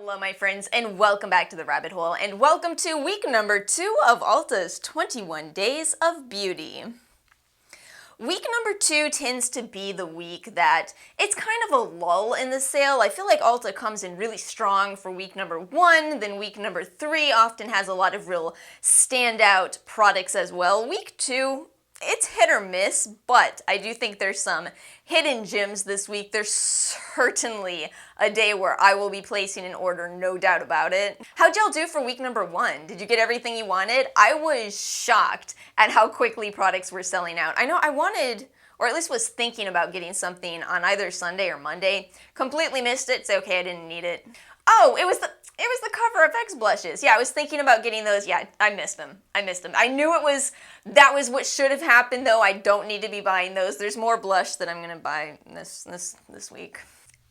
Hello my friends, and welcome back to the rabbit hole, and welcome to week number 2 of Ulta's 21 Days of Beauty. Week number 2 tends to be the week that it's kind of a lull in the sale. I feel like Ulta comes in really strong for week number 1, then week number 3 often has a lot of real standout products as well. Week 2, it's hit or miss, but I do think there's some hidden gems this week. There's certainly a day where I will be placing an order, no doubt about it. How'd y'all do for week number 1? Did you get everything you wanted? I was shocked at how quickly products were selling out. I know I wanted, or at least was thinking about getting something on either Sunday or Monday. Completely missed it, so okay, I didn't need it. Oh, it was the Cover FX blushes. Yeah, I was thinking about getting those. Yeah, I missed them. I knew that was what should have happened, though. I don't need to be buying those. There's more blush that I'm going to buy this week.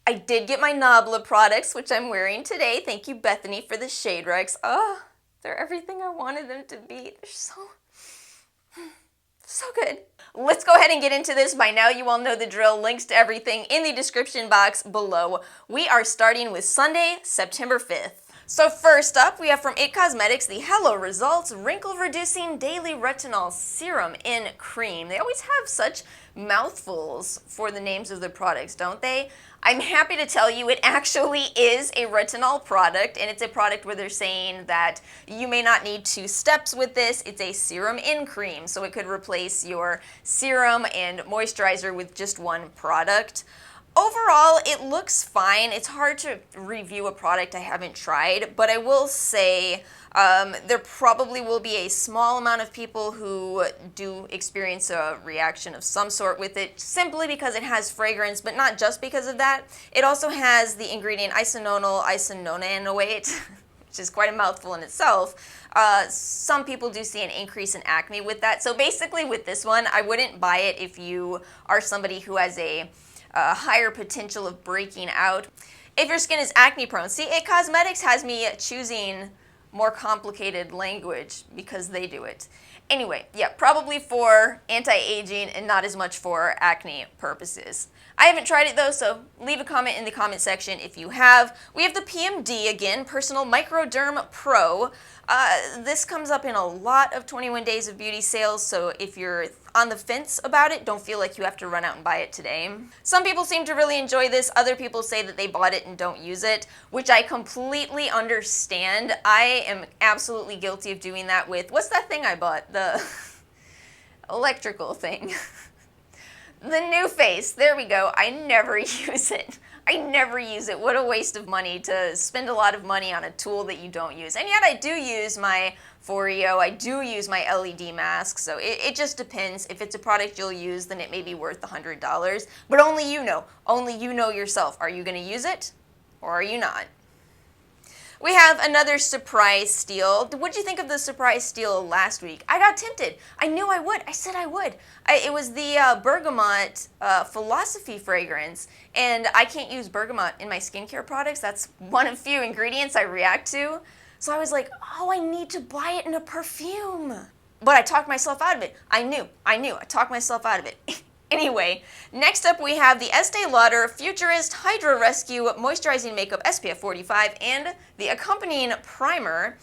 I did get my Nabla products, which I'm wearing today. Thank you, Bethany, for the shade Rex. Oh, they're everything I wanted them to be. They're so good. Let's go ahead and get into this. By now you all know the drill. Links to everything in the description box below. We are starting with Sunday, September 5th. So first up, we have from IT Cosmetics the Hello Results Wrinkle Reducing Daily Retinol Serum in Cream. They always have such mouthfuls for the names of the products, don't they? I'm happy to tell you it actually is a retinol product, and it's a product where they're saying that you may not need 2 steps with this. It's a serum in cream, so it could replace your serum and moisturizer with just one product. Overall, it looks fine. It's hard to review a product I haven't tried, but I will say there probably will be a small amount of people who do experience a reaction of some sort with it, simply because it has fragrance, but not just because of that. It also has the ingredient isononyl isononanoate, which is quite a mouthful in itself. Some people do see an increase in acne with that. So basically with this one, I wouldn't buy it if you are somebody who has a higher potential of breaking out. If your skin is acne prone, see, IT Cosmetics has me choosing more complicated language because they do it. Anyway, yeah, probably for anti-aging and not as much for acne purposes. I haven't tried it though, so leave a comment in the comment section if you have. We have the PMD again, Personal Microderm Pro. This comes up in a lot of 21 Days of Beauty sales, so if you're on the fence about it, don't feel like you have to run out and buy it today. Some people seem to really enjoy this. Other people say that they bought it and don't use it, which I completely understand. I am absolutely guilty of doing that with, what's that thing I bought? The electrical thing. The New Face, there we go. I never use it. I never use it. What a waste of money to spend a lot of money on a tool that you don't use. And yet I do use my Foreo, I do use my LED mask, so it just depends. If it's a product you'll use, then it may be worth $100. But only you know yourself. Are you going to use it or are you not? We have another surprise steal. What'd you think of the surprise steal last week? I got tempted. I knew I would. I said I would. It was the Bergamot Philosophy fragrance, and I can't use bergamot in my skincare products. That's one of few ingredients I react to. So I was like, oh, I need to buy it in a perfume. But I talked myself out of it. I knew. I talked myself out of it. Anyway, next up we have the Estee Lauder Futurist Hydra Rescue Moisturizing Makeup SPF 45 and the accompanying primer.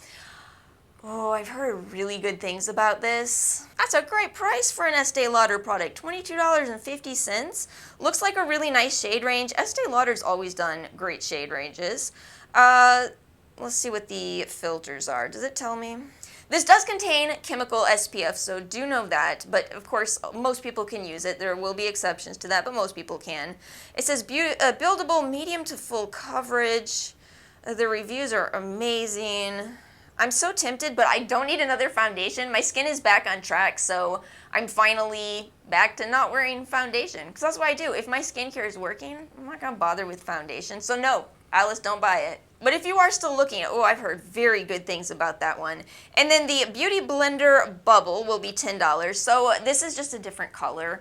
Oh, I've heard really good things about this. That's a great price for an Estee Lauder product, $22.50. Looks like a really nice shade range. Estee Lauder's always done great shade ranges. Let's see what the filters are. Does it tell me? This does contain chemical SPF, so do know that, but of course most people can use it. There will be exceptions to that, but most people can. It says buildable medium to full coverage. The reviews are amazing. I'm so tempted, but I don't need another foundation. My skin is back on track, so I'm finally back to not wearing foundation, because that's what I do. If my skincare is working, I'm not going to bother with foundation, so no, Alice, don't buy it. But if you are still looking at, oh, I've heard very good things about that one. And then the Beauty Blender Bubble will be $10. So this is just a different color.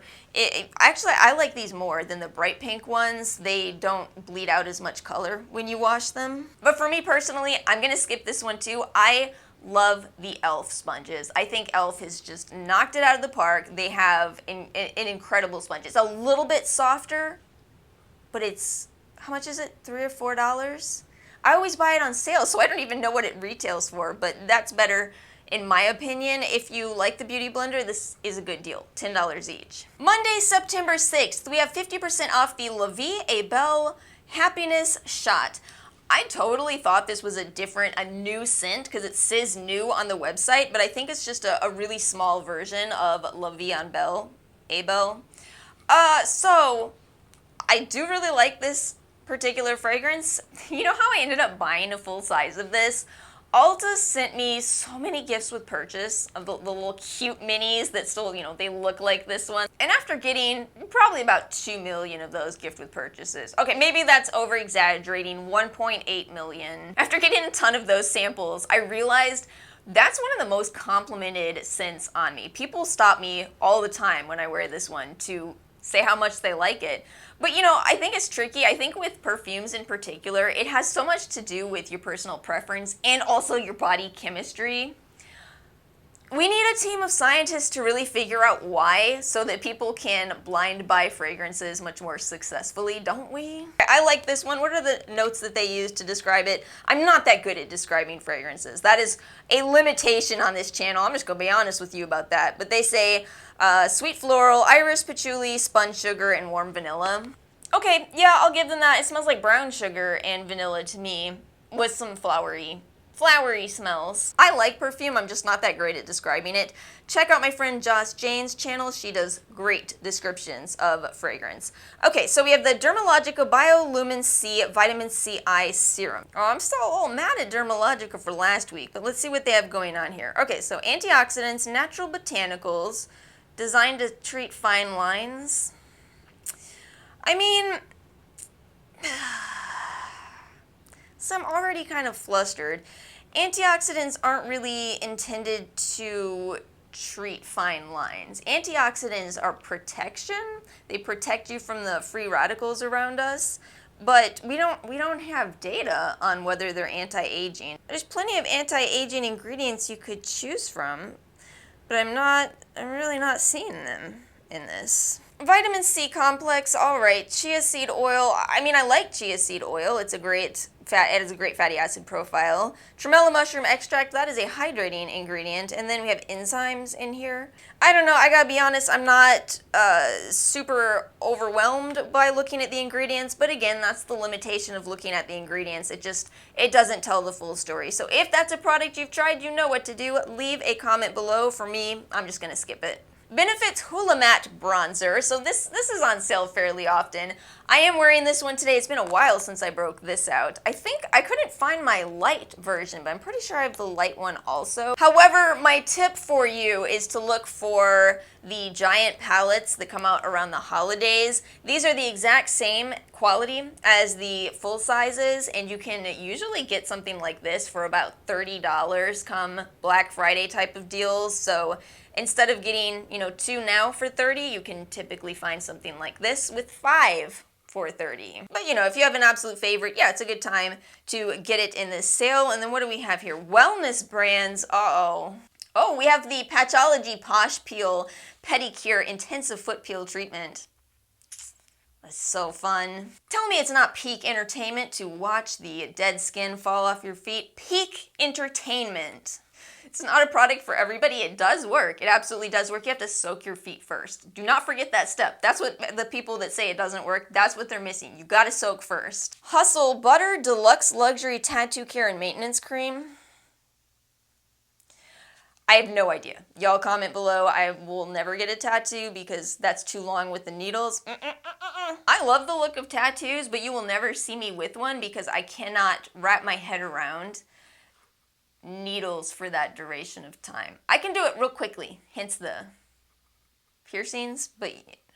Actually, I like these more than the bright pink ones. They don't bleed out as much color when you wash them. But for me personally, I'm going to skip this one too. I love the e.l.f. sponges. I think e.l.f. has just knocked it out of the park. They have an incredible sponge. It's a little bit softer, but it's, how much is it? $3 or $4? I always buy it on sale, so I don't even know what it retails for, but that's better in my opinion. If you like the Beauty Blender, this is a good deal, $10 each. Monday, September 6th, we have 50% off the La Vie et Belle Happiness Shot. I totally thought this was a new scent, because it says new on the website, but I think it's just a really small version of La Vie en Belle, et Belle. So, I do really like this particular fragrance. You know how I ended up buying a full size of this? Ulta sent me so many gifts with purchase of the little cute minis that still, they look like this one. And after getting probably about 2 million of those gift with purchases, okay, maybe that's over exaggerating, 1.8 million. After getting a ton of those samples, I realized that's one of the most complimented scents on me. People stop me all the time when I wear this one to say how much they like it. But I think it's tricky. I think with perfumes in particular, it has so much to do with your personal preference and also your body chemistry. We need a team of scientists to really figure out why, so that people can blind buy fragrances much more successfully, don't we? I like this one. What are the notes that they use to describe it? I'm not that good at describing fragrances. That is a limitation on this channel. I'm just gonna be honest with you about that. But they say sweet floral, iris, patchouli, spun sugar, and warm vanilla. Okay, yeah, I'll give them that. It smells like brown sugar and vanilla to me, with some flowery smells. I like perfume, I'm just not that great at describing it. Check out my friend Joss Jane's channel. She does great descriptions of fragrance. Okay, so we have the Dermalogica Biolumin C Vitamin C Eye Serum. Oh, I'm still a little mad at Dermalogica for last week, but let's see what they have going on here. Okay, so antioxidants, natural botanicals, designed to treat fine lines. I mean, so I'm already kind of flustered. Antioxidants aren't really intended to treat fine lines. Antioxidants are protection. They protect you from the free radicals around us, but we don't have data on whether they're anti-aging. There's plenty of anti-aging ingredients you could choose from, but I'm really not seeing them in this. Vitamin C complex, all right. Chia seed oil, I mean, I like chia seed oil. It has a great fatty acid profile. Tremella mushroom extract, that is a hydrating ingredient. And then we have enzymes in here. I don't know, I gotta be honest, I'm not super overwhelmed by looking at the ingredients, but again, that's the limitation of looking at the ingredients. It doesn't tell the full story. So if that's a product you've tried, you know what to do. Leave a comment below. For me, I'm just gonna skip it. Benefits Hoola Matte Bronzer. So this is on sale fairly often. I am wearing this one today. It's been a while since I broke this out. I think I couldn't find my light version, but I'm pretty sure I have the light one also. However, my tip for you is to look for the giant palettes that come out around the holidays. These are the exact same quality as the full sizes, and you can usually get something like this for about $30 come Black Friday type of deals. So instead of getting, 2 now for $30, you can typically find something like this with 5 for $30. But if you have an absolute favorite, yeah, it's a good time to get it in this sale. And then what do we have here? Wellness brands. Oh, we have the Patchology Posh Peel Pedicure Intensive Foot Peel Treatment. That's so fun. Tell me it's not peak entertainment to watch the dead skin fall off your feet. Peak entertainment. It's not a product for everybody. It does work. It absolutely does work. You have to soak your feet first. Do not forget that step. That's what the people that say it doesn't work, that's what they're missing. You gotta soak first. Hustle Butter Deluxe Luxury Tattoo Care and Maintenance Cream. I have no idea. Y'all comment below. I will never get a tattoo because that's too long with the needles. I love the look of tattoos, but you will never see me with one because I cannot wrap my head around needles for that duration of time. I can do it real quickly, hence the piercings, but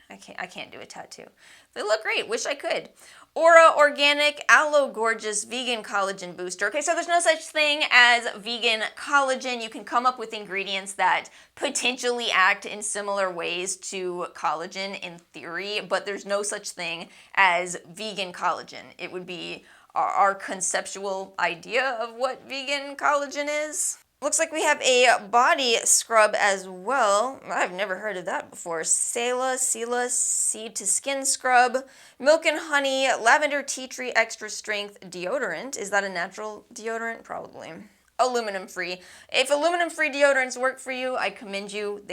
I can't do a tattoo. They look great. Wish I could. Aura Organic Aloe Gorgeous Vegan Collagen Booster. Okay, so there's no such thing as vegan collagen. You can come up with ingredients that potentially act in similar ways to collagen in theory, but there's no such thing as vegan collagen. It would be our conceptual idea of what vegan collagen is. Looks like we have a body scrub as well. I've never heard of that before. Sela Seed to Skin Scrub. Milk and Honey Lavender Tea Tree Extra Strength Deodorant. Is that a natural deodorant? Probably. Aluminum free. If aluminum free deodorants work for you, I commend you.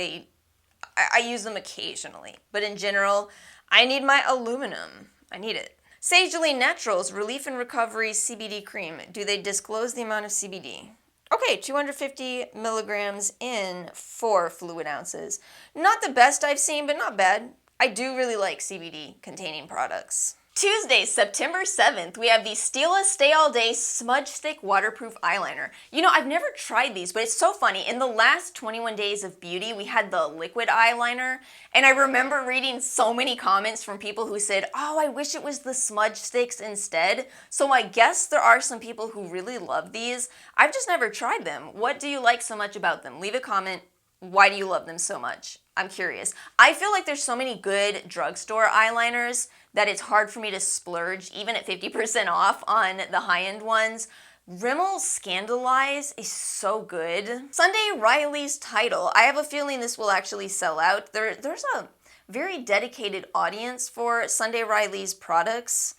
I use them occasionally, but in general, I need my aluminum. I need it. Sagely Naturals Relief and Recovery CBD Cream. Do they disclose the amount of CBD? Okay, 250 milligrams in 4 fluid ounces. Not the best I've seen, but not bad. I do really like CBD containing products. Tuesday, September 7th, we have the Stila Stay All Day Smudge Stick Waterproof Eyeliner. You know, I've never tried these, but it's so funny. In the last 21 days of beauty, we had the liquid eyeliner, and I remember reading so many comments from people who said, oh, I wish it was the smudge sticks instead. So I guess there are some people who really love these. I've just never tried them. What do you like so much about them? Leave a comment. Why do you love them so much? I'm curious. I feel like there's so many good drugstore eyeliners that it's hard for me to splurge, even at 50% off, on the high-end ones. Rimmel Scandalize is so good. Sunday Riley's Title. I have a feeling this will actually sell out. There's a very dedicated audience for Sunday Riley's products.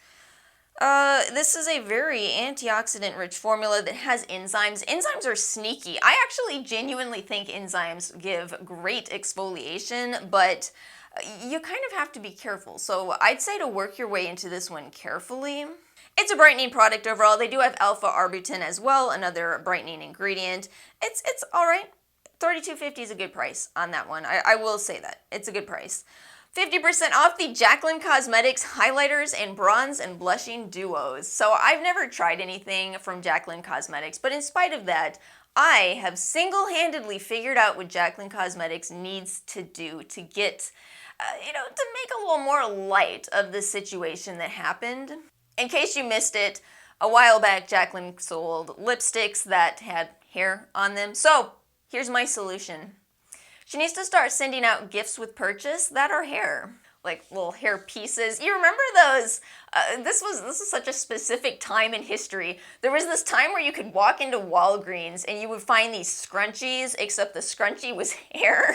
This is a very antioxidant-rich formula that has enzymes. Enzymes are sneaky. I actually genuinely think enzymes give great exfoliation, but you kind of have to be careful. So I'd say to work your way into this one carefully. It's a brightening product overall. They do have alpha-arbutin as well, another brightening ingredient. It's all right. $32.50 is a good price on that one. I will say that. It's a good price. 50% off the Jaclyn Cosmetics highlighters and bronze and blushing duos. So I've never tried anything from Jaclyn Cosmetics, but in spite of that, I have single-handedly figured out what Jaclyn Cosmetics needs to do to get, to make a little more light of the situation that happened. In case you missed it, a while back Jaclyn sold lipsticks that had hair on them. So here's my solution. She needs to start sending out gifts with purchase that are hair, like little hair pieces. You remember those? This was such a specific time in history. There was this time where you could walk into Walgreens and you would find these scrunchies, except the scrunchie was hair.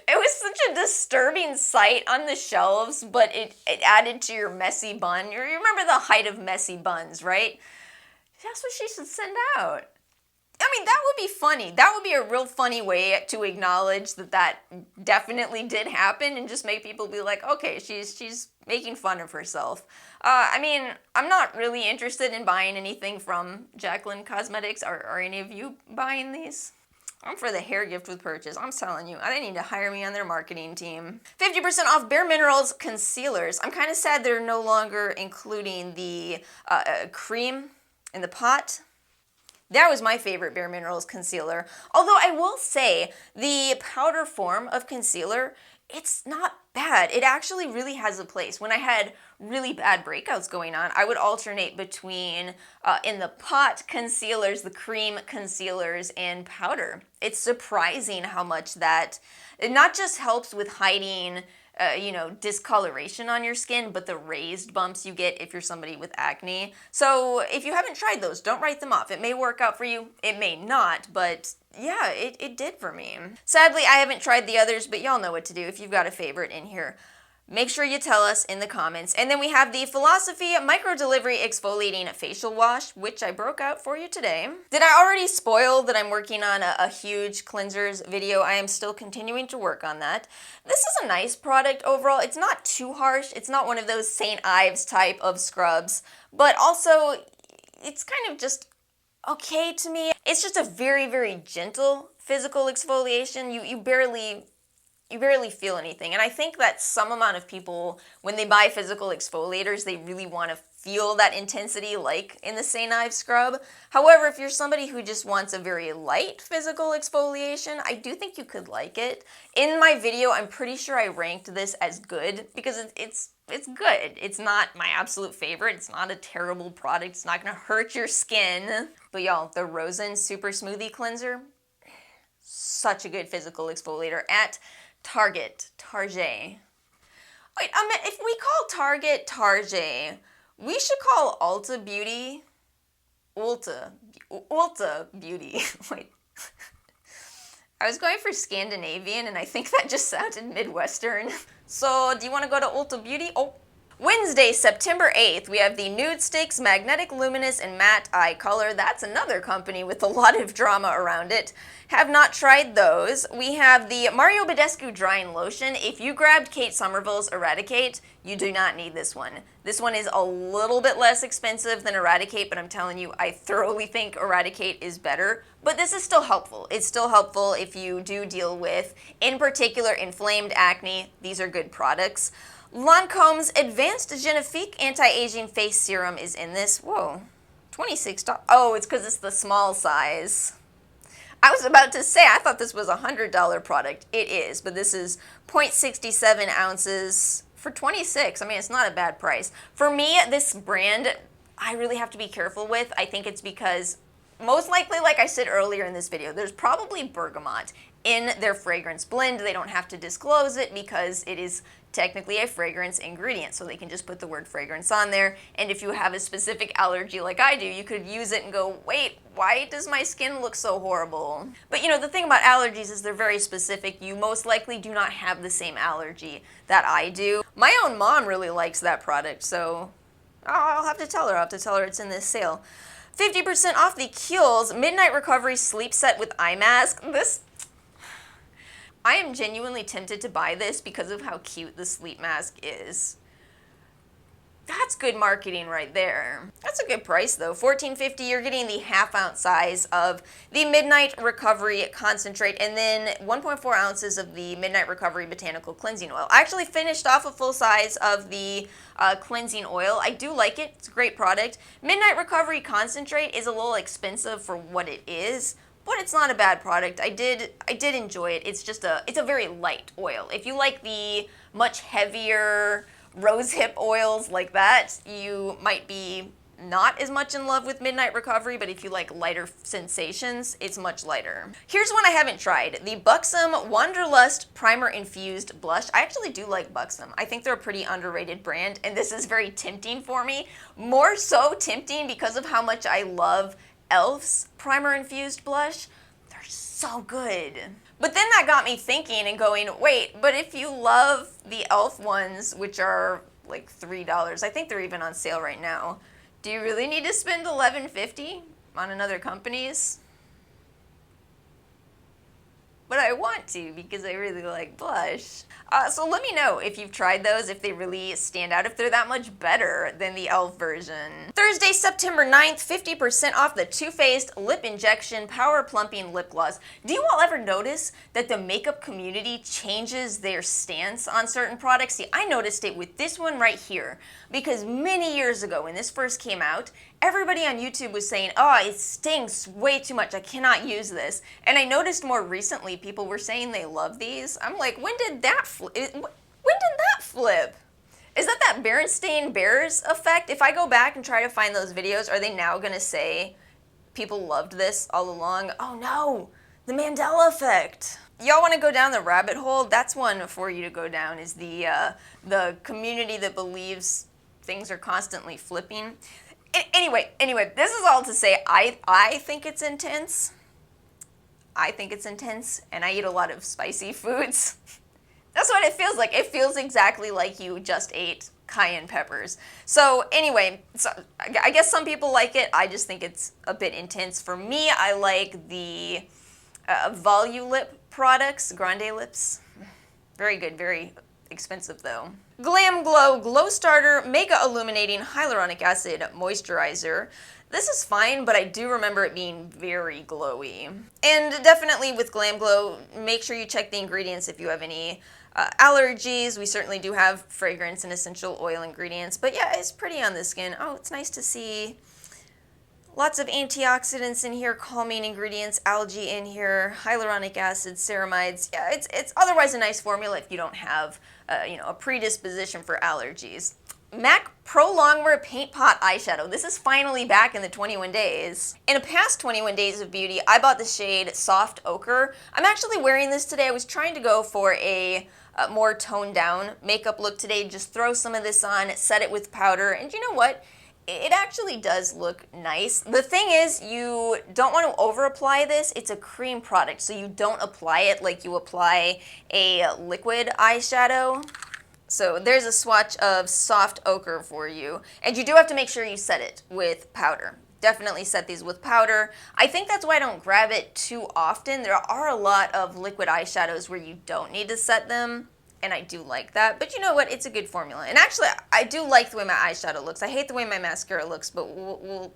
It was such a disturbing sight on the shelves, but it added to your messy bun. You remember the height of messy buns, right? That's what she should send out. I mean, that would be funny. That would be a real funny way to acknowledge that definitely did happen and just make people be like, okay, she's making fun of herself. I mean, I'm not really interested in buying anything from Jaclyn Cosmetics. Are any of you buying these? I'm for the hair gift with purchase. I'm telling you, they need to hire me on their marketing team. 50% off Bare Minerals concealers. I'm kind of sad they're no longer including the cream in the pot. That was my favorite Bare Minerals concealer. Although I will say, the powder form of concealer, it's not bad. It actually really has a place. When I had really bad breakouts going on, I would alternate between, in the pot concealers, the cream concealers, and powder. It's surprising how much that, it not just helps with hiding discoloration on your skin, but the raised bumps you get if you're somebody with acne. So if you haven't tried those, don't write them off. It may work out for you, it may not, but yeah, it did for me. Sadly, I haven't tried the others, but y'all know what to do if you've got a favorite in here. Make sure you tell us in the comments. And then we have the Philosophy Micro Delivery Exfoliating Facial Wash, which I broke out for you today. Did I already spoil that I'm working on a huge cleansers video? I am still continuing to work on that. This is a nice product overall. It's not too harsh. It's not one of those St. Ives type of scrubs, but also it's kind of just okay to me. It's just a very, very gentle physical exfoliation. You barely feel anything. And I think that some amount of people, when they buy physical exfoliators, they really want to feel that intensity like in the St. Ives scrub. However, if you're somebody who just wants a very light physical exfoliation, I do think you could like it. In my video, I'm pretty sure I ranked this as good because it's good. It's not my absolute favorite. It's not a terrible product. It's not going to hurt your skin. But y'all, the Rosen Super Smoothie Cleanser, such a good physical exfoliator at Target. Wait, if we call Target, we should call Ulta Beauty Ulta Beauty. Wait. I was going for Scandinavian and I think that just sounded Midwestern. So, do you want to go to Ulta Beauty? Oh. Wednesday, September 8th, we have the Nude Sticks Magnetic Luminous and Matte Eye Color. That's another company with a lot of drama around it. Have not tried those. We have the Mario Badescu Drying Lotion. If you grabbed Kate Somerville's Eradicate, you do not need this one. This one is a little bit less expensive than Eradicate, but I'm telling you, I thoroughly think Eradicate is better. But this is still helpful. It's still helpful if you do deal with, in particular, inflamed acne. These are good products. Lancome's Advanced Genifique Anti-Aging Face Serum is in this. Whoa, $26. Oh, it's because it's the small size. I was about to say, I thought this was a $100 product. It is, but this is 0.67 ounces for $26. I mean, it's not a bad price. For me, this brand, I really have to be careful with. I think it's because, most likely, like I said earlier in this video, there's probably bergamot in their fragrance blend. They don't have to disclose it because it is technically a fragrance ingredient, so they can just put the word fragrance on there. And if you have a specific allergy like I do, you could use it and go, wait, why does my skin look so horrible? But you know, the thing about allergies is they're very specific. You most likely do not have the same allergy that I do. My own mom really likes that product, so I'll have to tell her. I'll have to tell her it's in this sale. 50% off the Kiehl's Midnight Recovery Sleep Set with Eye Mask. I am genuinely tempted to buy this because of how cute the sleep mask is. That's good marketing right there. That's a good price though. $14.50, you're getting the half-ounce size of the Midnight Recovery Concentrate and then 1.4 ounces of the Midnight Recovery Botanical Cleansing Oil. I actually finished off a full size of the cleansing oil. I do like it. It's a great product. Midnight Recovery Concentrate is a little expensive for what it is, but it's not a bad product. I did enjoy it. It's a very light oil. If you like the much heavier rosehip oils like that, you might be not as much in love with Midnight Recovery, but if you like lighter sensations, it's much lighter. Here's one I haven't tried. The Buxom Wanderlust Primer Infused Blush. I actually do like Buxom. I think they're a pretty underrated brand, and this is very tempting for me. More so tempting because of how much I love e.l.f.'s Primer Infused Blush. They're so good. But then that got me thinking and going, wait, but if you love the e.l.f. ones, which are like $3, I think they're even on sale right now, do you really need to spend $11.50 on another company's? But I want to because I really like blush. So let me know if you've tried those, if they really stand out, if they're that much better than the e.l.f. version. Thursday, September 9th, 50% off the Too Faced Lip Injection Power Plumping Lip Gloss. Do you all ever notice that the makeup community changes their stance on certain products? See, I noticed it with this one right here, because many years ago when this first came out, everybody on YouTube was saying, oh, it stings way too much, I cannot use this. And I noticed more recently people were saying they love these. I'm like, when did that flip? Is that Berenstain Bears effect? If I go back and try to find those videos, are they now gonna say people loved this all along? Oh no, the Mandela effect. Y'all wanna go down the rabbit hole? That's one for you to go down, is the community that believes things are constantly flipping. Anyway, this is all to say I think it's intense. I think it's intense, and I eat a lot of spicy foods. That's what it feels like. It feels exactly like you just ate cayenne peppers. So anyway, I guess some people like it. I just think it's a bit intense. For me, I like the Volulip products, Grande Lips. Very good, very expensive though. Glam Glow Glow Starter Mega Illuminating Hyaluronic Acid Moisturizer. This is fine, but I do remember it being very glowy. And definitely with Glam Glow, make sure you check the ingredients if you have any allergies. We certainly do have fragrance and essential oil ingredients, but yeah, it's pretty on the skin. Oh, it's nice to see lots of antioxidants in here, calming ingredients, algae in here, hyaluronic acid, ceramides. Yeah, it's otherwise a nice formula if you don't have a predisposition for allergies. MAC Pro Longwear Paint Pot Eyeshadow. This is finally back in the 21 days. In a past 21 days of beauty, I bought the shade Soft Ochre. I'm actually wearing this today. I was trying to go for a more toned down makeup look today. Just throw some of this on, set it with powder, and you know what? it actually does look nice. The thing is, you don't want to over apply this. It's a cream product, so you don't apply it like you apply a liquid eyeshadow. So there's a swatch of soft ochre for you. And you do have to make sure you set it with powder. Definitely set these with powder. I think that's why I don't grab it too often. There are a lot of liquid eyeshadows where you don't need to set them, and I do like that. But you know what? It's a good formula. And actually, I do like the way my eyeshadow looks. I hate the way my mascara looks, but we'll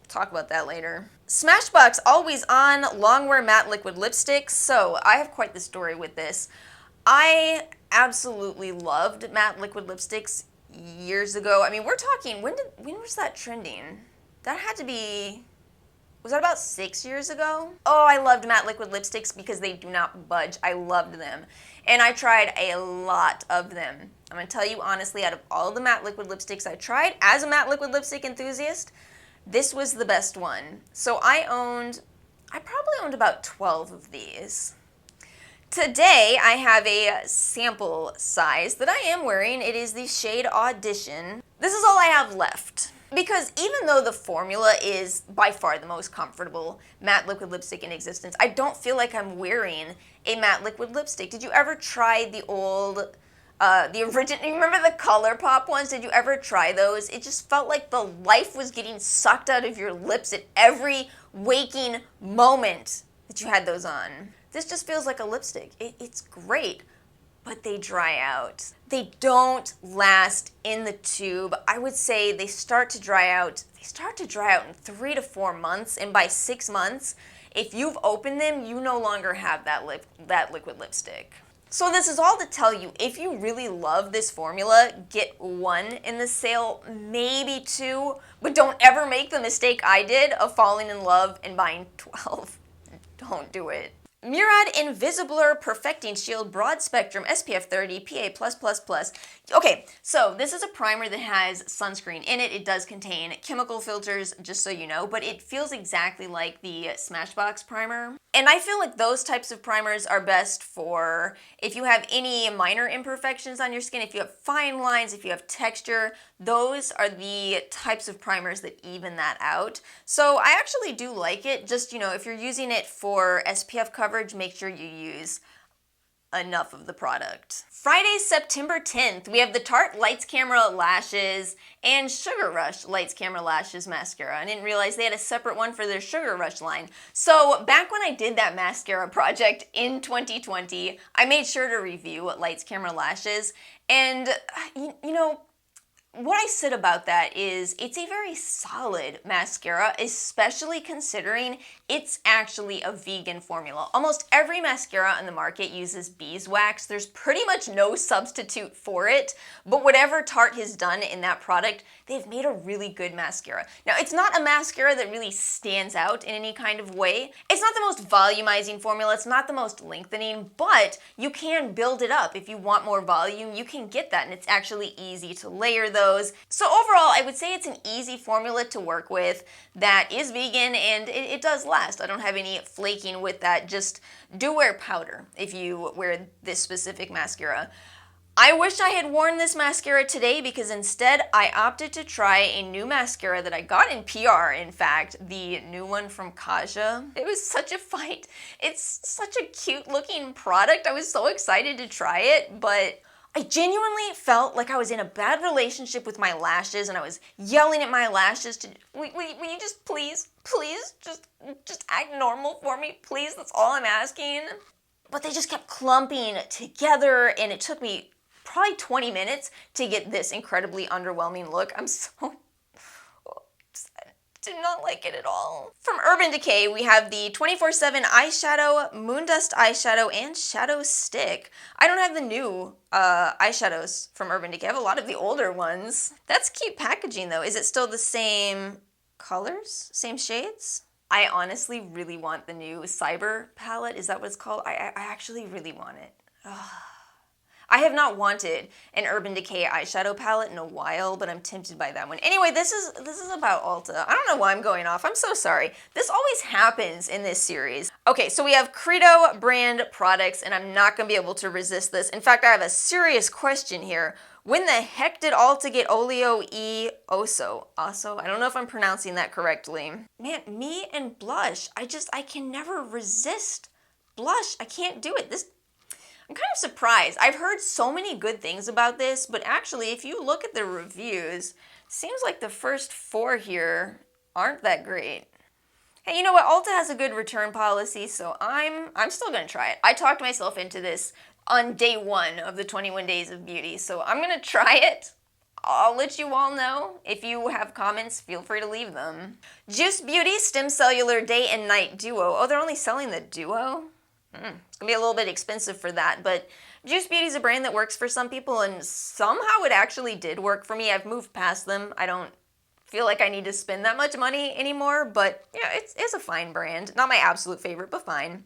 talk about that later. Smashbox Always On Longwear Matte Liquid Lipstick. So I have quite the story with this. I absolutely loved matte liquid lipsticks years ago. I mean, we're talking, when was that trending? That had to be, was that about 6 years ago? Oh, I loved matte liquid lipsticks because they do not budge. I loved them. And I tried a lot of them. I'm gonna tell you honestly, out of all the matte liquid lipsticks I tried, as a matte liquid lipstick enthusiast, this was the best one. So I probably owned about 12 of these. Today, I have a sample size that I am wearing. It is the shade Audition. This is all I have left. Because even though the formula is by far the most comfortable matte liquid lipstick in existence, I don't feel like I'm wearing a matte liquid lipstick. Did you ever try the old, the original, you remember the ColourPop ones? Did you ever try those? It just felt like the life was getting sucked out of your lips at every waking moment that you had those on. This just feels like a lipstick. It's great, but they dry out. They don't last in the tube. I would say they start to dry out in 3 to 4 months, and by 6 months, if you've opened them, you no longer have that liquid lipstick. So this is all to tell you, if you really love this formula, get 1 in the sale, maybe 2, but don't ever make the mistake I did of falling in love and buying 12. Don't do it. Murad Invisibler Perfecting Shield Broad Spectrum SPF 30 PA+++. Okay, so this is a primer that has sunscreen in it. It does contain chemical filters, just so you know, but it feels exactly like the Smashbox primer. And I feel like those types of primers are best for if you have any minor imperfections on your skin, if you have fine lines, if you have texture, those are the types of primers that even that out. So I actually do like it. Just, you know, if you're using it for SPF coverage, make sure you use enough of the product. Friday, September 10th, we have the Tarte Lights Camera Lashes and Sugar Rush Lights Camera Lashes mascara. I didn't realize they had a separate one for their Sugar Rush line. So back when I did that mascara project in 2020, I made sure to review Lights Camera Lashes, and you know, what I said about that is it's a very solid mascara, especially considering it's actually a vegan formula. Almost every mascara on the market uses beeswax. There's pretty much no substitute for it, but whatever Tarte has done in that product, they've made a really good mascara. Now, it's not a mascara that really stands out in any kind of way. It's not the most volumizing formula, it's not the most lengthening, but you can build it up. If you want more volume, you can get that, and it's actually easy to layer those. So overall, I would say it's an easy formula to work with that is vegan, and it does last. I don't have any flaking with that. Just do wear powder if you wear this specific mascara. I wish I had worn this mascara today because instead I opted to try a new mascara that I got in PR, in fact, the new one from Kaja. It was such a fight. It's such a cute looking product. I was so excited to try it, but I genuinely felt like I was in a bad relationship with my lashes, and I was yelling at my lashes to, will you just please, just act normal for me, please, that's all I'm asking. But they just kept clumping together, and it took me probably 20 minutes to get this incredibly underwhelming look. Did not like it at all. From Urban Decay, we have the 24/7 eyeshadow, Moondust eyeshadow, and shadow stick. I don't have the new eyeshadows from Urban Decay. I have a lot of the older ones. That's cute packaging though. Is it still the same colors? Same shades? I honestly really want the new Cyber palette. Is that what it's called? I actually really want it. Ugh. I have not wanted an Urban Decay eyeshadow palette in a while, but I'm tempted by that one. Anyway, this is about Ulta. I don't know why I'm going off. I'm so sorry. This always happens in this series. Okay, so we have Credo brand products, and I'm not going to be able to resist this. In fact, I have a serious question here. When the heck did Ulta get Oleo E Oso? Also, I don't know if I'm pronouncing that correctly. Man, me and blush, I can never resist blush. I can't do it. I'm kind of surprised. I've heard so many good things about this, but actually, if you look at the reviews, seems like the first 4 here aren't that great. Hey, you know what? Ulta has a good return policy, so I'm still gonna try it. I talked myself into this on day 1 of the 21 Days of Beauty, so I'm gonna try it. I'll let you all know. If you have comments, feel free to leave them. Juice Beauty Stem Cellular Day and Night Duo. Oh, they're only selling the Duo? It's gonna be a little bit expensive for that, but Juice Beauty is a brand that works for some people, and somehow it actually did work for me. I've moved past them. I don't feel like I need to spend that much money anymore, but yeah, it's a fine brand. Not my absolute favorite, but fine.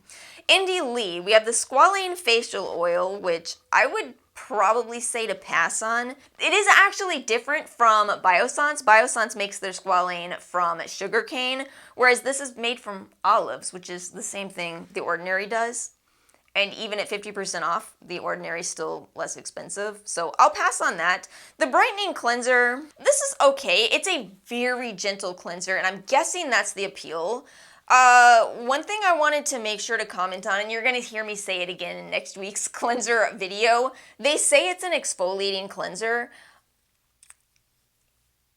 Indie Lee, we have the Squalane Facial Oil, which I would probably say to pass on. It is actually different from Biossance. Biossance makes their squalane from sugarcane, whereas this is made from olives, which is the same thing The Ordinary does. And even at 50% off, The Ordinary is still less expensive. So I'll pass on that. The Brightening Cleanser, this is okay. It's a very gentle cleanser, and I'm guessing that's the appeal. One thing I wanted to make sure to comment on, and you're going to hear me say it again in next week's cleanser video, they say it's an exfoliating cleanser.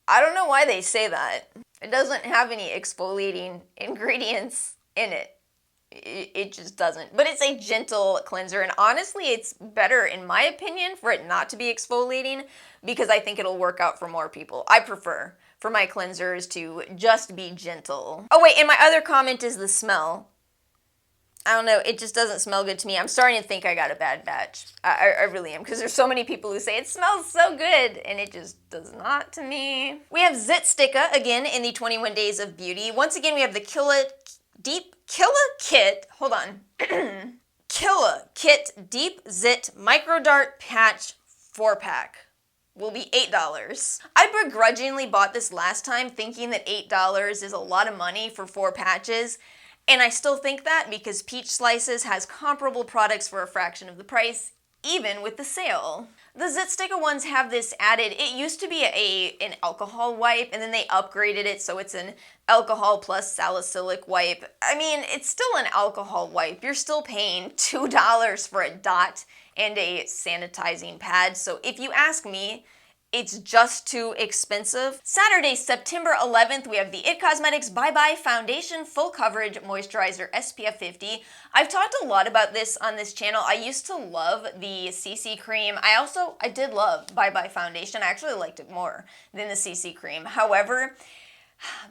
I don't know why they say that. It doesn't have any exfoliating ingredients in it. It just doesn't. But it's a gentle cleanser, and honestly, it's better, in my opinion, for it not to be exfoliating, because I think it'll work out for more people. I prefer for my cleansers to just be gentle. Oh wait, and my other comment is the smell. I don't know, it just doesn't smell good to me. I'm starting to think I got a bad batch. I really am, because there's so many people who say it smells so good, and it just does not to me. We have Zit Sticka, again, in the 21 Days of Beauty. Once again, we have the Killa Kit, hold on. Killa Kit Deep Zit Micro Dart Patch 4-pack. Will be $8. I begrudgingly bought this last time thinking that $8 is a lot of money for 4 patches, and I still think that because Peach Slices has comparable products for a fraction of the price, even with the sale. The Zit Sticka ones have this added, it used to be an alcohol wipe, and then they upgraded it so it's an alcohol plus salicylic wipe. I mean, it's still an alcohol wipe. You're still paying $2 for a dot and a sanitizing pad, so if you ask me, it's just too expensive. Saturday, September 11th, we have the IT Cosmetics Bye Bye Foundation Full Coverage Moisturizer SPF 50. I've talked a lot about this on this channel. I used to love the CC cream. I did love Bye Bye Foundation. I actually liked it more than the CC cream. However,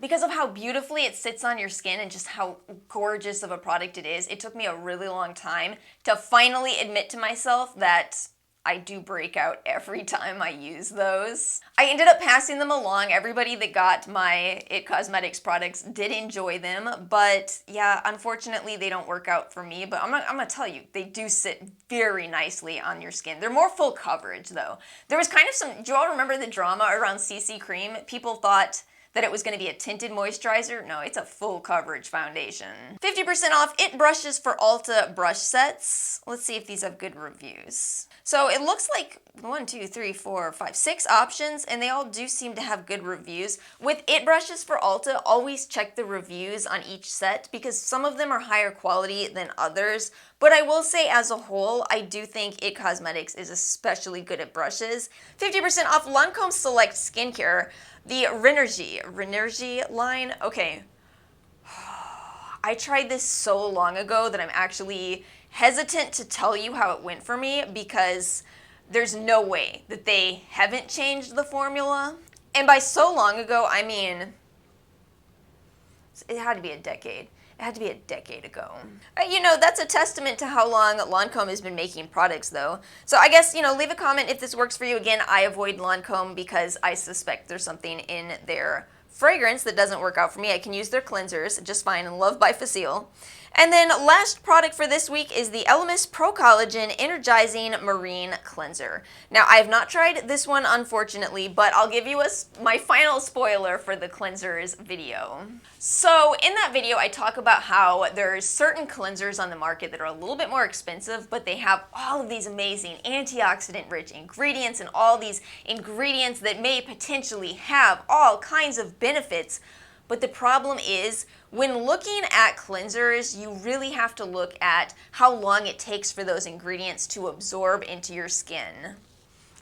because of how beautifully it sits on your skin and just how gorgeous of a product it is, it took me a really long time to finally admit to myself that I do break out every time I use those. I ended up passing them along. Everybody that got my IT Cosmetics products did enjoy them, but yeah, unfortunately they don't work out for me, but I'm gonna tell you, they do sit very nicely on your skin. They're more full coverage though. There was kind of do you all remember the drama around CC cream? People thought that it was going to be a tinted moisturizer. No, it's a full coverage foundation. 50% off IT brushes for Ulta brush sets. Let's see if these have good reviews. So it looks like 6 options, and they all do seem to have good reviews. With IT brushes for Ulta, always check the reviews on each set because some of them are higher quality than others. But I will say as a whole, I do think IT Cosmetics is especially good at brushes. 50% off Lancome Select Skincare. The Renergie line, okay. I tried this so long ago that I'm actually hesitant to tell you how it went for me because there's no way that they haven't changed the formula. And by so long ago, I mean, it had to be a decade. It had to be a decade ago. You know, that's a testament to how long Lancome has been making products, though. So I guess, you know, leave a comment if this works for you. Again, I avoid Lancome because I suspect there's something in their fragrance that doesn't work out for me. I can use their cleansers just fine and loved by Facile. And then last product for this week is the Elemis Pro Collagen Energizing Marine Cleanser. Now, I have not tried this one, unfortunately, but I'll give you my final spoiler for the cleansers video. So in that video, I talk about how there's certain cleansers on the market that are a little bit more expensive, but they have all of these amazing antioxidant-rich ingredients and all these ingredients that may potentially have all kinds of benefits. But the problem is, when looking at cleansers, you really have to look at how long it takes for those ingredients to absorb into your skin.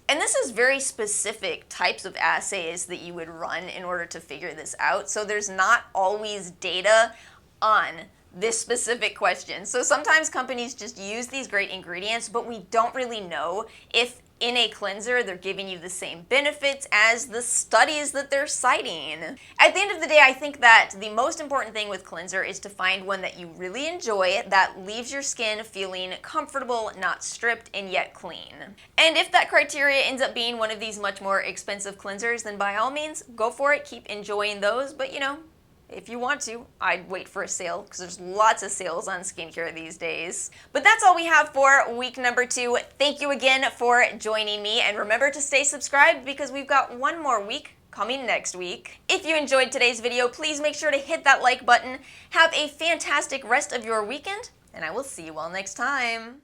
And this is very specific types of assays that you would run in order to figure this out. So there's not always data on this specific question. So sometimes companies just use these great ingredients, but we don't really know if in a cleanser they're giving you the same benefits as the studies that they're citing. At the end of the day, I think that the most important thing with cleanser is to find one that you really enjoy, that leaves your skin feeling comfortable, not stripped, and yet clean. And if that criteria ends up being one of these much more expensive cleansers, then by all means, go for it, keep enjoying those, but you know, if you want to, I'd wait for a sale because there's lots of sales on skincare these days. But that's all we have for week number 2. Thank you again for joining me, and remember to stay subscribed because we've got one more week coming next week. If you enjoyed today's video, please make sure to hit that like button. Have a fantastic rest of your weekend, and I will see you all next time.